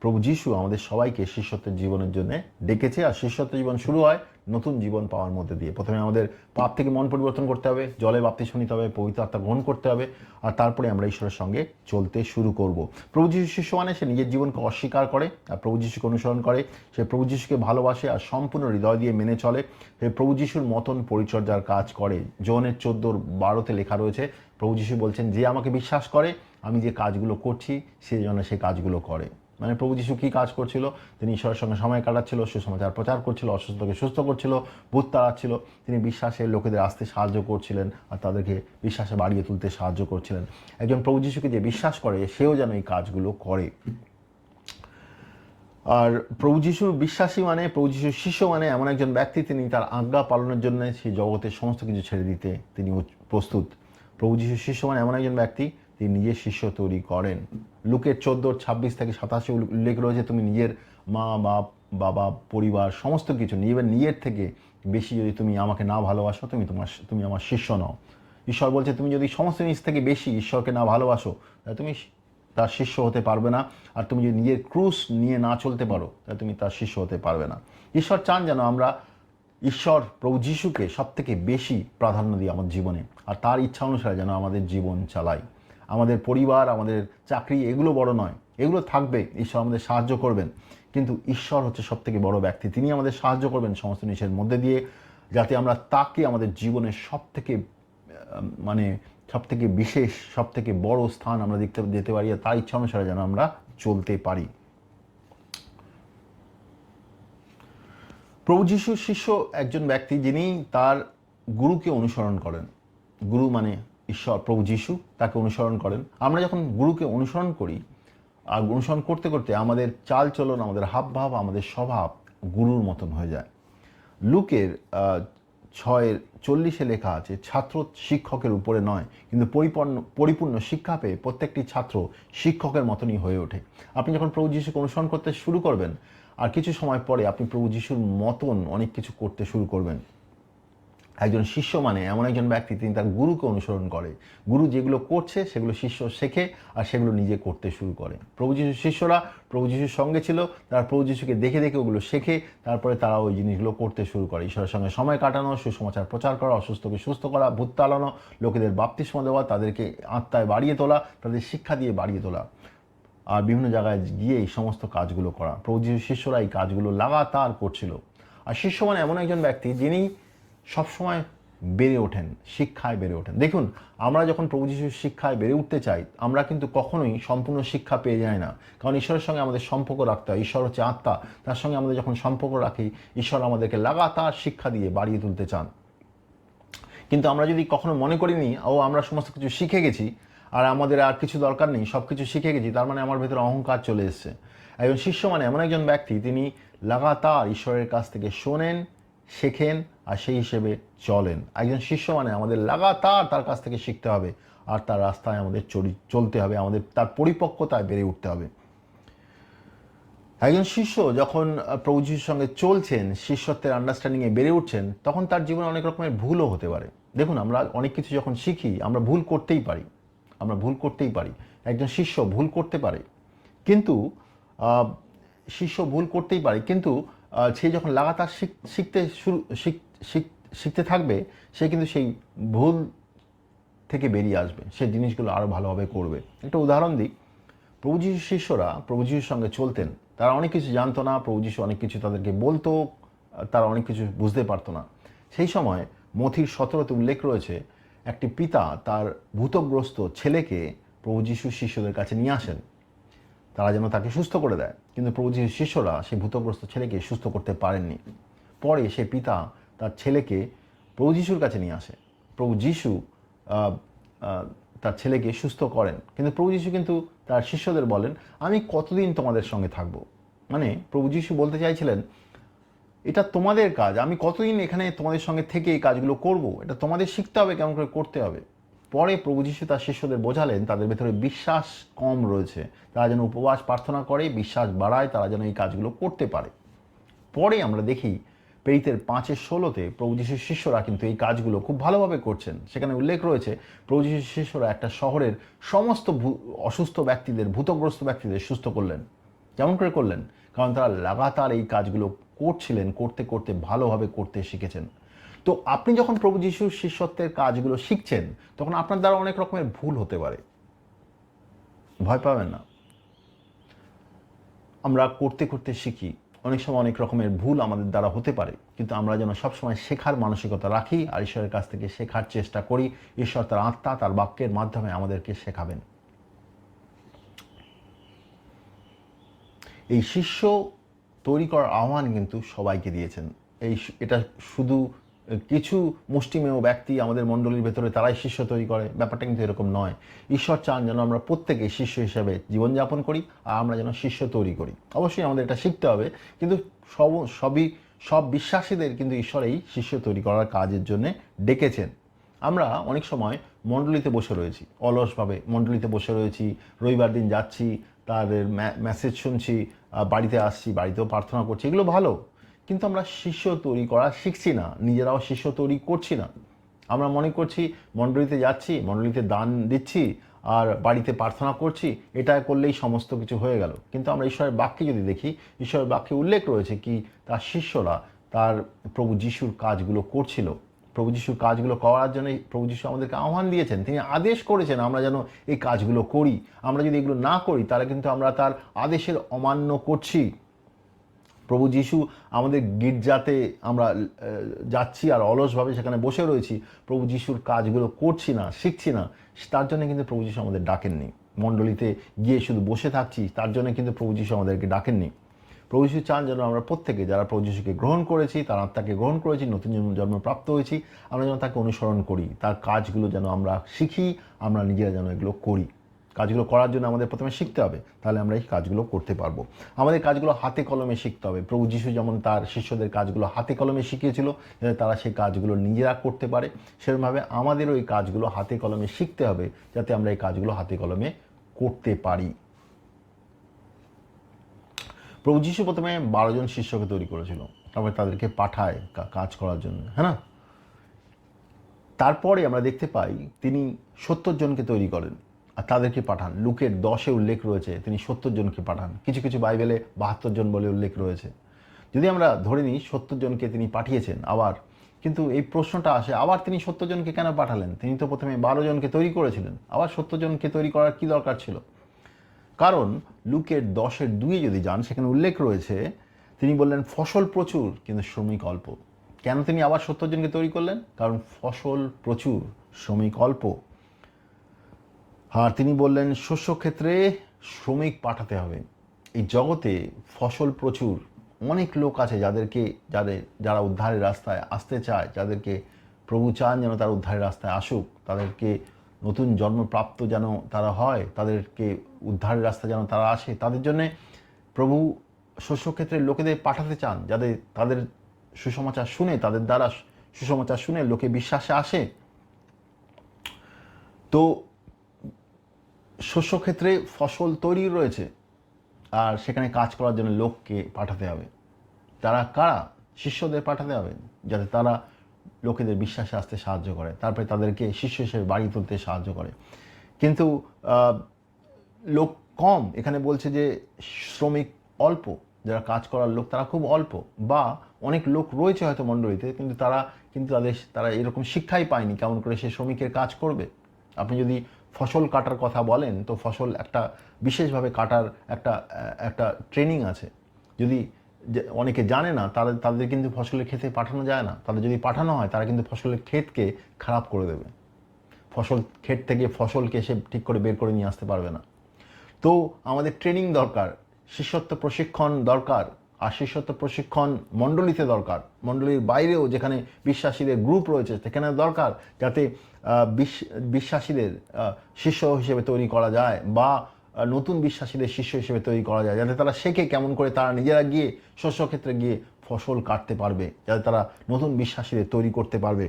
প্রভু যিশু আমাদের সবাইকে শিষ্যত্বের জীবনের জন্য ডেকেছে, আর শিষ্যত্বের জীবন শুরু হয় নতুন জীবন পাওয়ার মধ্যে দিয়ে। প্রথমে আমাদের পাপ থেকে মন পরিবর্তন করতে হবে, জলে বাপ্তিস্ম নিতে হবে, পবিত্র আত্মা গ্রহণ করতে হবে, আর তারপরে আমরা ঈশ্বরের সঙ্গে চলতে শুরু করব। প্রভু যিশুর শিষ্য মানে সে নিজের জীবনকে অস্বীকার করে আর প্রভু যিশুকে অনুসরণ করে, সে প্রভু যিশুকে ভালোবাসে আর সম্পূর্ণ হৃদয় দিয়ে মেনে চলে, সে প্রভু যিশুর মতন পরিচর্যার কাজ করে। যোহনের 14:12 লেখা রয়েছে, প্রভু যিশু বলছেন, যে আমাকে বিশ্বাস করে, আমি যে কাজগুলো করছি সে যেন সে কাজগুলো করে। মানে প্রভু যিশু কী কাজ করছিল? তিনি ঈশ্বরের সঙ্গে সময় কাটাচ্ছিল, সুসমাচার প্রচার করছিল, অসুস্থকে সুস্থ করছিল, ভূত তাড়াচ্ছিল, তিনি বিশ্বাসে লোকেদের আসতে সাহায্য করছিলেন আর তাদেরকে বিশ্বাসে বাড়িয়ে তুলতে সাহায্য করছিলেন। একজন প্রভু যিশুকে যে বিশ্বাস করে সেও যেন এই কাজগুলো করে। আর প্রভু যিশুর বিশ্বাসী মানে, প্রভু যিশুর শিষ্য মানে এমন একজন ব্যক্তি, তিনি তার আজ্ঞা পালনের জন্য সেই জগতের সমস্ত কিছু ছেড়ে দিতে তিনি প্রস্তুত। প্রভু যিশুর শিষ্য মানে এমন একজন ব্যক্তি, তিনি নিজের শিষ্য তৈরি করেন। লুকের 14:26-27 উল্লেখ রয়েছে, তুমি নিজের মা বাবা পরিবার সমস্ত কিছু নিজের থেকে বেশি যদি তুমি আমাকে না ভালোবাসো, তুমি আমার শিষ্য নও। ঈশ্বর বলছে, তুমি যদি সমস্ত জিনিস থেকে বেশি ঈশ্বরকে না ভালোবাসো, তাহলে তুমি তার শিষ্য হতে পারবে না। আর তুমি যদি নিজের ক্রুশ নিয়ে না চলতে পারো, তাহলে তুমি তার শিষ্য হতে পারবে না। ঈশ্বর চান যেন আমরা ঈশ্বর প্রভু যিশুকে সব থেকে বেশি প্রাধান্য দিই আমার জীবনে, আর তার ইচ্ছা অনুসারে যেন আমাদের জীবন চালাই। আমাদের পরিবার, আমাদের চাকরি, এগুলো বড় নয়, এগুলো থাকবে, ঈশ্বর আমাদের সাহায্য করবেন, কিন্তু ঈশ্বর হচ্ছে সব থেকে বড় ব্যক্তি। তিনি আমাদের সাহায্য করবেন সমস্ত জিনিসের মধ্যে দিয়ে, যাতে আমরা তাকে আমাদের জীবনের সব থেকে বিশেষ, সব থেকে বড় স্থান আমরা যেতে পারি, আর তার ইচ্ছা অনুসারে যেন আমরা চলতে পারি। প্রভু যিশুর শিষ্য একজন ব্যক্তি যিনি তার গুরুকে অনুসরণ করেন। গুরু মানে ঈশ্বর, প্রভু যিশু তাকে অনুসরণ করেন। আমরা যখন গুরুকে অনুসরণ করি, আর অনুসরণ করতে করতে আমাদের চালচলন, আমাদের হাবভাব, আমাদের স্বভাব গুরুর মতন হয়ে যায়। লুকের 6:40 লেখা আছে, ছাত্র শিক্ষকের উপরে নয়, কিন্তু পরিপূর্ণ শিক্ষা পেয়ে প্রত্যেকটি ছাত্র শিক্ষকের মতনই হয়ে ওঠে। আপনি যখন প্রভু যিশুকে অনুসরণ করতে শুরু করবেন, আর কিছু সময় পরে আপনি প্রভু যিশুর মতন অনেক কিছু করতে শুরু করবেন। একজন শিষ্য মানে এমন একজন ব্যক্তি, তিনি তার গুরুকে অনুসরণ করে। গুরু যেগুলো করছে সেগুলো শিষ্য শেখে আর সেগুলো নিজে করতে শুরু করে। প্রভু যিশুর শিষ্যরা প্রভু যিশুর সঙ্গে ছিল, তারা প্রভু যিশুকে দেখে দেখে ওগুলো শেখে, তারপরে তারা ওই জিনিসগুলো করতে শুরু করে। ঈশ্বরের সঙ্গে সময় কাটানো, সুসমাচার প্রচার করা, অসুস্থকে সুস্থ করা, ভূত তাড়ানো, লোকেদের বাপ্তিস্ম দেওয়া, তাদেরকে আত্মায় বাড়িয়ে তোলা, তাদের শিক্ষা দিয়ে বাড়িয়ে তোলা, আর বিভিন্ন জায়গায় গিয়ে এই সমস্ত কাজগুলো করা। প্রভু যিশুর শিষ্যরা এই কাজগুলো লাগাতার করছিল। আর শিষ্য মানে এমন একজন ব্যক্তি যিনি সবসময় বেড়ে ওঠেন, শিক্ষায় বেড়ে ওঠেন। দেখুন, আমরা যখন প্রভু যিশুর শিক্ষায় বেড়ে উঠতে চাই, আমরা কিন্তু কখনোই সম্পূর্ণ শিক্ষা পেয়ে যাই না, কারণ ঈশ্বরের সঙ্গে আমাদের সম্পর্ক রাখতে হয়। ঈশ্বর হচ্ছে আত্মা, তার সঙ্গে আমাদের যখন সম্পর্ক রাখি, ঈশ্বর আমাদেরকে লাগাতার শিক্ষা দিয়ে বাড়িয়ে তুলতে চান। কিন্তু আমরা যদি কখনো মনে করিনি, আমরা সমস্ত কিছু শিখে গেছি আর আমাদের আর কিছু দরকার নেই, সব কিছু শিখে গেছি, তার মানে আমার ভেতরে অহংকার চলে এসছে। একজন শিষ্য মানে এমন একজন ব্যক্তি, তিনি লাগাতার ঈশ্বরের কাছ থেকে শোনেন, শেখেন আর সেই হিসেবে চলেন। একজন শিষ্য মানে আমাদের লাগাতার তার কাছ থেকে শিখতে হবে আর তার রাস্তায় আমাদের চলতে হবে, আমাদের তার পরিপক্কতায় বেড়ে উঠতে হবে। একজন শিষ্য যখন প্রভু যিশুর সঙ্গে চলছেন, শিষ্যত্বের আন্ডারস্ট্যান্ডিংয়ে বেড়ে উঠছেন, তখন তার জীবনে অনেক রকমের ভুলও হতে পারে। দেখুন, আমরা অনেক কিছু যখন শিখি, আমরা ভুল করতেই পারি। একজন শিষ্য ভুল করতে পারে, কিন্তু সে যখন লাগাতার শিখতে থাকবে, সে কিন্তু সেই ভুল থেকে বেরিয়ে আসবে, সে জিনিসগুলো আরও ভালোভাবে করবে। একটা উদাহরণ দিই, প্রভু যিশুর শিষ্যরা প্রভু যিশুর সঙ্গে চলতেন, তারা অনেক কিছু জানতো না, প্রভু যিশু অনেক কিছু তাদেরকে বলতো, তারা অনেক কিছু বুঝতে পারতো না। সেই সময় মথির 17-তে উল্লেখ রয়েছে, একটি পিতা তার ভূতগ্রস্ত ছেলেকে প্রভু যিশুর শিষ্যদের কাছে নিয়ে আসেন, তারা যেন তাকে সুস্থ করে দেয়। কিন্তু প্রভু যিশুর শিষ্যরা সেই ভূতগ্রস্ত ছেলেকে সুস্থ করতে পারেননি। পরে সে পিতা তার ছেলেকে প্রভু যিশুর কাছে নিয়ে আসে, প্রভু যিশু তার ছেলেকে সুস্থ করেন। কিন্তু প্রভু যিশু কিন্তু তার শিষ্যদের বলেন, আমি কতদিন তোমাদের সঙ্গে থাকব। মানে প্রভু যিশু বলতে চাইছিলেন, এটা তোমাদের কাজ, আমি কতদিন এখানে তোমাদের সঙ্গে থেকে এই কাজগুলো করব, এটা তোমাদের শিখতে হবে, কেমন করে করতে হবে। পরে প্রভু যিশু তার শিষ্যদের বোঝালেন তাদের ভেতরে বিশ্বাস কম রয়েছে, তারা যেন উপবাস প্রার্থনা করে, বিশ্বাস বাড়ায়, তারা যেন এই কাজগুলো করতে পারে। পরে আমরা দেখি প্রেরিতের 5:16-তে প্রভু যিশুর শিষ্যরা কিন্তু এই কাজগুলো খুব ভালোভাবে করছেন। সেখানে উল্লেখ রয়েছে, প্রভু যিশুর শিষ্যরা একটা শহরের সমস্ত অসুস্থ ব্যক্তিদের, ভূতগ্রস্ত ব্যক্তিদের সুস্থ করলেন। কেমন করে করলেন? কারণ তারা লাগাতার এই কাজগুলো করছিলেন, করতে করতে ভালোভাবে করতে শিখেছেন। তো আপনি যখন প্রভু যিশুর শিষ্যত্বের কাজগুলো শিখছেন, তখন আপনার দ্বারা অনেক রকমের ভুল হতে পারে, ভয় পাবেন না। আমরা করতে করতে শিখি, অনেক সময় অনেক রকমের ভুল আমাদের দ্বারা হতে পারে, কিন্তু আমরা যেন সবসময় শেখার মানসিকতা রাখি আর ঈশ্বরের কাছ থেকে শেখার চেষ্টা করি। ঈশ্বর তার আত্মা, তার বাক্যের মাধ্যমে আমাদেরকে শেখাবেন। এই শিষ্য তৈরি করার আহ্বান কিন্তু সবাইকে দিয়েছেন। এটা শুধু কিছু মুষ্টিমেয় ব্যক্তি আমাদের মণ্ডলীর ভেতরে তারাই শিষ্য তৈরি করে, ব্যাপারটা কিন্তু এরকম নয়। ঈশ্বর চান যেন আমরা প্রত্যেকে শিষ্য হিসেবে জীবনযাপন করি আর আমরা যেন শিষ্য তৈরি করি। অবশ্যই আমাদের এটা শিখতে হবে, কিন্তু সব বিশ্বাসীদের কিন্তু ঈশ্বর এই শিষ্য তৈরি করার কাজের জন্য ডেকেছেন। আমরা অনেক সময় মণ্ডলীতে বসে রয়েছি, অলসভাবে মণ্ডলীতে বসে রয়েছি, রবিবার দিন যাচ্ছি, তাদের মেসেজ শুনছি, বাড়িতে আসছি, বাড়িতেও প্রার্থনা করছি, এগুলো ভালো, কিন্তু আমরা শিষ্য তৈরি করা শিখছি না, নিজেরাও শিষ্য তৈরি করছি না। আমরা মনে করছি মণ্ডলীতে যাচ্ছি, মণ্ডলীতে দান দিচ্ছি আর বাড়িতে প্রার্থনা করছি, এটা করলেই সমস্ত কিছু হয়ে গেল। কিন্তু আমরা ঈশ্বরের বাক্যে যদি দেখি, ঈশ্বরের বাক্যে উল্লেখ রয়েছে কি তার শিষ্যরা তার প্রভু যিশুর কাজগুলো করছিল। প্রভু যিশুর কাজগুলো করার জন্য প্রভু যিশু আমাদেরকে আহ্বান দিয়েছেন, তিনি আদেশ করেছেন আমরা যেন এই কাজগুলো করি। আমরা যদি এগুলো না করি তাহলে কিন্তু আমরা তার আদেশের অমান্য করছি। প্রভু যিশু আমাদের গির্জাতে আমরা যাচ্ছি আর অলসভাবে সেখানে বসে রয়েছি, প্রভু যিশুর কাজগুলো করছি না, শিখছি না, তার জন্য কিন্তু প্রভু যিশু আমাদের ডাকেননি। মণ্ডলীতে গিয়ে শুধু বসে থাকছি, তার জন্য কিন্তু প্রভু যিশু আমাদেরকে ডাকেননি। প্রভু যিশু চান যেন আমরা প্রত্যেকে যারা প্রভু যিশুকে গ্রহণ করেছি, তার আত্মাকে গ্রহণ করেছি, নতুন জন্ম প্রাপ্ত হয়েছি, আমরা যেন তাকে অনুসরণ করি, তার কাজগুলো যেন আমরা শিখি, আমরা নিজেরা যেন এগুলো করি। কাজগুলো করার জন্য আমাদের প্রথমে শিখতে হবে, তাহলে আমরা এই কাজগুলো করতে পারবো। আমাদের কাজগুলো হাতে কলমে শিখতে হবে। প্রভু যিশু যেমন তার শিষ্যদের কাজগুলো হাতে কলমে শিখিয়েছিল, যাতে তারা সেই কাজগুলো নিজেরা করতে পারে, সেরকমভাবে আমাদেরও এই কাজগুলো হাতে কলমে শিখতে হবে, যাতে আমরা এই কাজগুলো হাতে কলমে করতে পারি। প্রভু যিশু প্রথমে 12 জন শিষ্যকে তৈরি করেছিল, তারপরে তাদেরকে পাঠায় কাজ করার জন্য, হ্যাঁ না? তারপরে আমরা দেখতে পাই তিনি 70 জনকে তৈরি করেন আর তাদেরকে পাঠান। লুকের 10-এ উল্লেখ রয়েছে তিনি 70 জনকে পাঠান, কিছু কিছু বাইবেলে 72 জন বলে উল্লেখ রয়েছে। যদি আমরা ধরে নিই 70 জনকে তিনি পাঠিয়েছেন, আবার কিন্তু এই প্রশ্নটা আসে, আবার তিনি 70 জনকে কেন পাঠালেন? তিনি তো প্রথমে 12 জনকে তৈরি করেছিলেন, আবার 70 জনকে তৈরি করার কি দরকার ছিল? কারণ লুকের 10-2 যদি যান, সেখানে উল্লেখ রয়েছে তিনি বললেন ফসল প্রচুর কিন্তু শ্রমিক অল্প। কেন তিনি আবার 70 জনকে তৈরি করলেন? কারণ ফসল প্রচুর, শ্রমিক অল্প। আর তিনি বললেন শস্য ক্ষেত্রে শ্রমিক পাঠাতে হবে। এই জগতে ফসল প্রচুর, অনেক লোক আছে যারা উদ্ধারের রাস্তায় আসতে চায়, যাদেরকে প্রভু চান যেন তার উদ্ধারের রাস্তায় আসুক, তাদেরকে নতুন জন্মপ্রাপ্ত যেন তারা হয়, তাদেরকে উদ্ধারের রাস্তা যেন তারা আসে, তাদের জন্যে প্রভু শস্যক্ষেত্রের লোকেদের পাঠাতে চান, যাদের তাদের সুসমাচার শুনে, তাদের দ্বারা সুসমাচার শুনে লোকে বিশ্বাসে আসে। তো শস্যক্ষেত্রে ফসল তৈরি রয়েছে আর সেখানে কাজ করার জন্য লোককে পাঠাতে হবে। তারা কারা? শিষ্যদের পাঠাতে হবে, যাতে তারা লোকেদের বিশ্বাসে আসতে সাহায্য করে, তারপরে তাদেরকে শিষ্য হিসেবে বাড়ি তুলতে সাহায্য করে। কিন্তু লোক কম, এখানে বলছে যে শ্রমিক অল্প, যারা কাজ করার লোক তারা খুব অল্প, বা অনেক লোক রয়েছে হয়তো মণ্ডলীতে, কিন্তু তারা এরকম শিক্ষাই পায়নি কেমন করে সে শ্রমিকের কাজ করবে। আপনি যদি ফসল কাটার কথা বলেন, তো ফসল একটা বিশেষভাবে কাটার একটা একটা ট্রেনিং আছে। যদি অনেকে জানে না, তাদের কিন্তু ফসলের ক্ষেতে পাঠানো যায় না। তাদের যদি পাঠানো হয়, তারা কিন্তু ফসলের ক্ষেতকে খারাপ করে দেবে। ফসল ক্ষেত থেকে ফসলকে সে ঠিক করে বের করে নিয়ে আসতে পারবে না। তো আমাদের ট্রেনিং দরকার, শিষ্যত্ব প্রশিক্ষণ দরকার। আর শিষ্যত্ব প্রশিক্ষণ মণ্ডলীতে দরকার, মণ্ডলীর বাইরেও যেখানে বিশ্বাসীদের গ্রুপ রয়েছে সেখানে দরকার, যাতে বিশ্বাসীদের শিষ্য হিসেবে তৈরি করা যায়, বা নতুন বিশ্বাসীদের শিষ্য হিসেবে তৈরি করা যায়, যাতে তারা শেখে কেমন করে তারা নিজেরা গিয়ে শস্যক্ষেত্রে গিয়ে ফসল কাটতে পারবে, যাতে তারা নতুন বিশ্বাসীদের তৈরি করতে পারবে।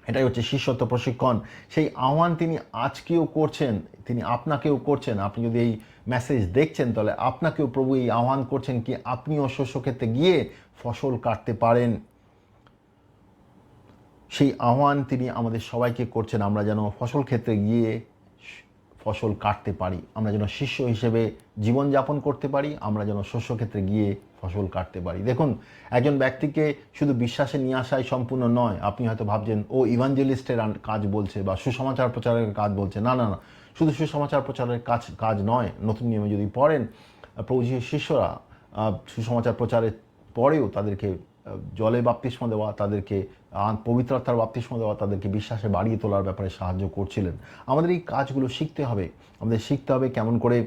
এটাই হচ্ছে শিষ্যত্ব প্রশিক্ষণ। সেই আহ্বান তিনি আজকেও করছেন, তিনি আপনাকেও করছেন। আপনি যদি এই মেসেজ দেখছেন, তাহলে আপনাকেও প্রভু এই আহ্বান করছেন কি আপনিও শস্যক্ষেত্রে গিয়ে ফসল কাটতে পারেন। সেই আহ্বান তিনি আমাদের সবাইকে করছেন, আমরা যেন ফসল ক্ষেত্রে গিয়ে ফসল কাটতে পারি, আমরা যেন শিষ্য হিসেবে জীবনযাপন করতে পারি, আমরা যেন শস্যক্ষেত্রে গিয়ে ফসল কাটতে পারি। দেখুন, একজন ব্যক্তিকে শুধু বিশ্বাসে নিয়ে আসাই সম্পূর্ণ নয়। আপনি হয়তো ভাবছেন ও ইভাঞ্জেলিস্টের কাজ বলছে বা সুসমাচার প্রচারের কাজ বলছে। না না না, শুধু সুসমাচার প্রচারের কাজ নয়। নতুন নিয়মে যদি পড়েন, প্রভু যিশুর শিষ্যরা সুসমাচার প্রচারের পরেও তাদেরকে জলে বাপ্তিস্ম দেওয়া, তাদেরকে পবিত্র আত্মার বাপ্তিস্ম দেওয়া, তাদেরকে বিশ্বাসে বাড়িয়ে তোলার ব্যাপারে সাহায্য করছিলেন। আমাদের এই কাজগুলো শিখতে হবে। আমাদের শিখতে হবে কেমন করে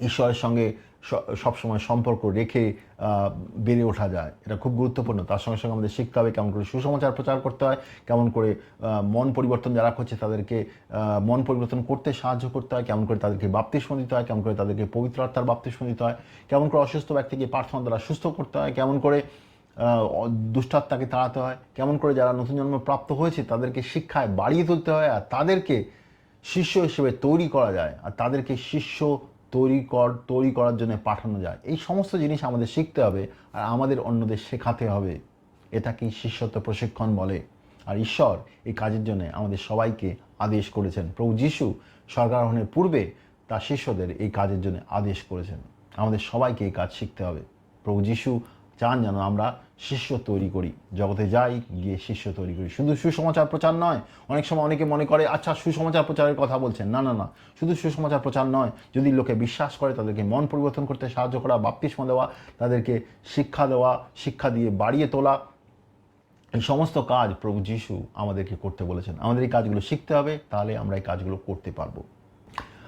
ঈশ্বরের সঙ্গে সবসময় সম্পর্ক রেখে বেড়ে ওঠা যায়। এটা খুব গুরুত্বপূর্ণ। তার সঙ্গে সঙ্গে আমাদের শিখতে হবে কেমন করে সুসমাচার প্রচার করতে হয়, কেমন করে মন পরিবর্তন যারা করছে তাদেরকে মন পরিবর্তন করতে সাহায্য করতে হয়, কেমন করে তাদেরকে বাপ্তিস্ম দিতে হয়, কেমন করে তাদেরকে পবিত্র আত্মার বাপ্তিস্ম দিতে হয়, কেমন করে অসুস্থ ব্যক্তিকে প্রার্থনা দ্বারা সুস্থ করতে হয়, কেমন করে দুষ্টাত্মাকে তাড়াতে হয়, কেমন করে যারা নতুন জন্ম প্রাপ্ত হয়েছে তাদেরকে শিক্ষায় বাড়িয়ে তুলতে হয়, আর তাদেরকে শিষ্য হিসেবে তৈরি করা যায়, আর তাদেরকে শিষ্য তৈরি করার জন্য পাঠানো যায়। এই সমস্ত জিনিস আমাদের শিখতে হবে আর আমাদের অন্যদের শেখাতে হবে। এটাকেই শিষ্যত্ব প্রশিক্ষণ বলে। আর ঈশ্বর এই কাজের জন্য আমাদের সবাইকে আদেশ করেছেন। প্রভু যিশু স্বর্গারোহণের পূর্বে তার শিষ্যদের এই কাজের জন্য আদেশ করেছেন। আমাদের সবাইকে এই কাজ শিখতে হবে। প্রভু যিশু চান যেন আমরা শিষ্য তৈরি করি, জগতে যাই, গিয়ে শিষ্য তৈরি করি। শুধু সুসমাচার প্রচার নয়। অনেক সময় অনেকে মনে করে আচ্ছা সুসমাচার প্রচারের কথা বলছেন। না না না, শুধু সুসমাচার প্রচার নয়। যদি লোকে বিশ্বাস করে তাদেরকে মন পরিবর্তন করতে সাহায্য করা, বাপ্তিস্ম দেওয়া, তাদেরকে শিক্ষা দেওয়া, শিক্ষা দিয়ে বাড়িয়ে তোলা, এই সমস্ত কাজ প্রভু যিশু আমাদেরকে করতে বলেছেন। আমাদের এই কাজগুলো শিখতে হবে, তাহলে আমরা এই কাজগুলো করতে পারবো।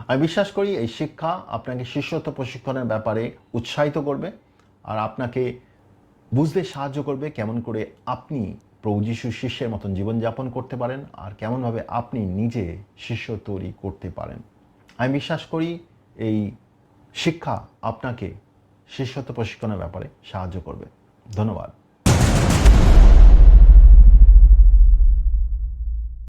আমি বিশ্বাস করি এই শিক্ষা আপনাকে শিষ্যত্ব প্রশিক্ষণের ব্যাপারে উৎসাহিত করবে আর আপনাকে বুঝতে সাহায্য করবে কেমন করে আপনি প্রভু যিশুর শিষ্যের মতন জীবনযাপন করতে পারেন আর কেমনভাবে আপনি নিজে শিষ্য তৈরি করতে পারেন। আমি বিশ্বাস করি এই শিক্ষা আপনাকে শিষ্যত্ব প্রশিক্ষণের ব্যাপারে সাহায্য করবে। ধন্যবাদ।